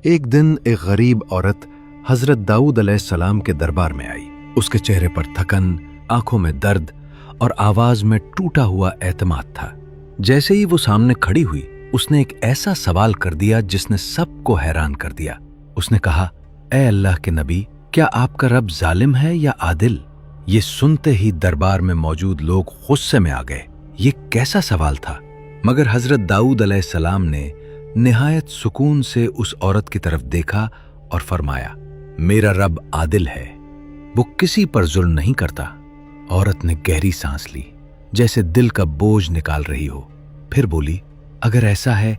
ایک دن ایک غریب عورت حضرت داؤد علیہ السلام کے دربار میں آئی۔ اس کے چہرے پر تھکن، آنکھوں میں درد اور آواز میں ٹوٹا ہوا اعتماد تھا۔ جیسے ہی وہ سامنے کھڑی ہوئی، اس نے ایک ایسا سوال کر دیا جس نے سب کو حیران کر دیا۔ اس نے کہا، اے اللہ کے نبی، کیا آپ کا رب ظالم ہے یا عادل؟ یہ سنتے ہی دربار میں موجود لوگ غصے میں آ گئے۔ یہ کیسا سوال تھا؟ مگر حضرت داؤد علیہ السلام نے نہایت سکون سے اس عورت کی طرف دیکھا اور فرمایا، میرا رب عادل ہے، وہ کسی پر ظلم نہیں کرتا۔ عورت نے گہری سانس لی، جیسے دل کا بوجھ نکال رہی ہو، پھر بولی، اگر ایسا ہے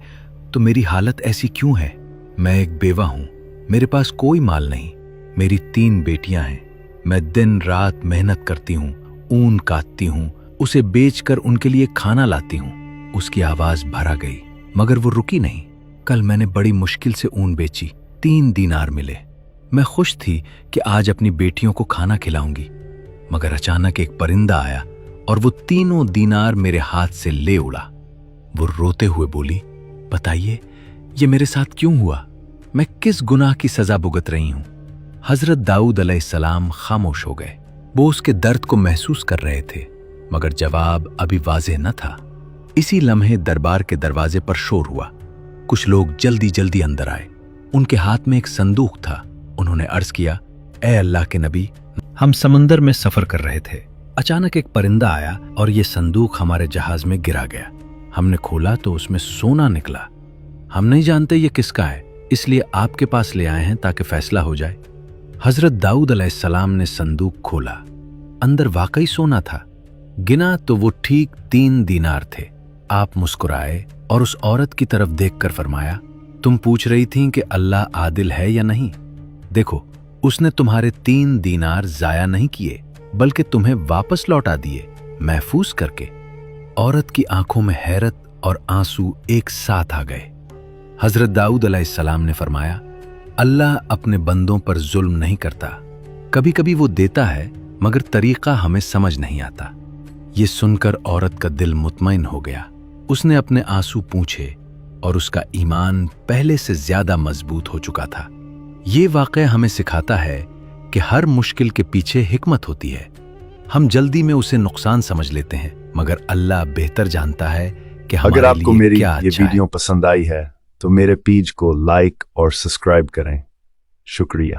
تو میری حالت ایسی کیوں ہے؟ میں ایک بیوہ ہوں، میرے پاس کوئی مال نہیں، میری 3 بیٹیاں ہیں، میں دن رات محنت کرتی ہوں، اون کاٹتی ہوں، اسے بیچ کر ان کے لیے کھانا لاتی ہوں۔ اس کی آواز بھرا گئی، مگر وہ رکی نہیں۔ کل میں نے بڑی مشکل سے اون بیچی، 3 دینار ملے۔ میں خوش تھی کہ آج اپنی بیٹیوں کو کھانا کھلاؤں گی، مگر اچانک ایک پرندہ آیا اور وہ 3 دینار میرے ہاتھ سے لے اڑا۔ وہ روتے ہوئے بولی، بتائیے یہ میرے ساتھ کیوں ہوا؟ میں کس گناہ کی سزا بھگت رہی ہوں؟ حضرت داؤد علیہ السلام خاموش ہو گئے۔ وہ اس کے درد کو محسوس کر رہے تھے، مگر جواب ابھی واضح نہ تھا۔ اسی لمحے دربار کے دروازے پر شور ہوا۔ کچھ لوگ جلدی جلدی اندر آئے۔ ان کے ہاتھ میں ایک صندوق تھا۔ انہوں نے عرض کیا، اے اللہ کے نبی، ہم سمندر میں سفر کر رہے تھے، اچانک ایک پرندہ آیا اور یہ صندوق ہمارے جہاز میں گرا گیا۔ ہم نے کھولا تو اس میں سونا نکلا۔ ہم نہیں جانتے یہ کس کا ہے، اس لیے آپ کے پاس لے آئے ہیں تاکہ فیصلہ ہو جائے۔ حضرت داؤد علیہ السلام نے صندوق کھولا۔ اندر واقعی سونا تھا۔ گنا تو وہ ٹھیک 3 دینار تھے۔ آپ مسکرائے اور اس عورت کی طرف دیکھ کر فرمایا، تم پوچھ رہی تھیں کہ اللہ عادل ہے یا نہیں؟ دیکھو، اس نے تمہارے 3 دینار ضائع نہیں کیے، بلکہ تمہیں واپس لوٹا دیے، محفوظ کر کے۔ عورت کی آنکھوں میں حیرت اور آنسو ایک ساتھ آ گئے۔ حضرت داؤد علیہ السلام نے فرمایا، اللہ اپنے بندوں پر ظلم نہیں کرتا، کبھی کبھی وہ دیتا ہے مگر طریقہ ہمیں سمجھ نہیں آتا۔ یہ سن کر عورت کا دل مطمئن ہو گیا۔ اس نے اپنے آنسو پونچھے اور اس کا ایمان پہلے سے زیادہ مضبوط ہو چکا تھا۔ یہ واقعہ ہمیں سکھاتا ہے کہ ہر مشکل کے پیچھے حکمت ہوتی ہے۔ ہم جلدی میں اسے نقصان سمجھ لیتے ہیں، مگر اللہ بہتر جانتا ہے کہ ہمارے اگر آپ کو لیے میری کیا یہ اچھا ہے۔ ویڈیو پسند آئی ہے تو میرے پیج کو لائک اور سبسکرائب کریں۔ شکریہ۔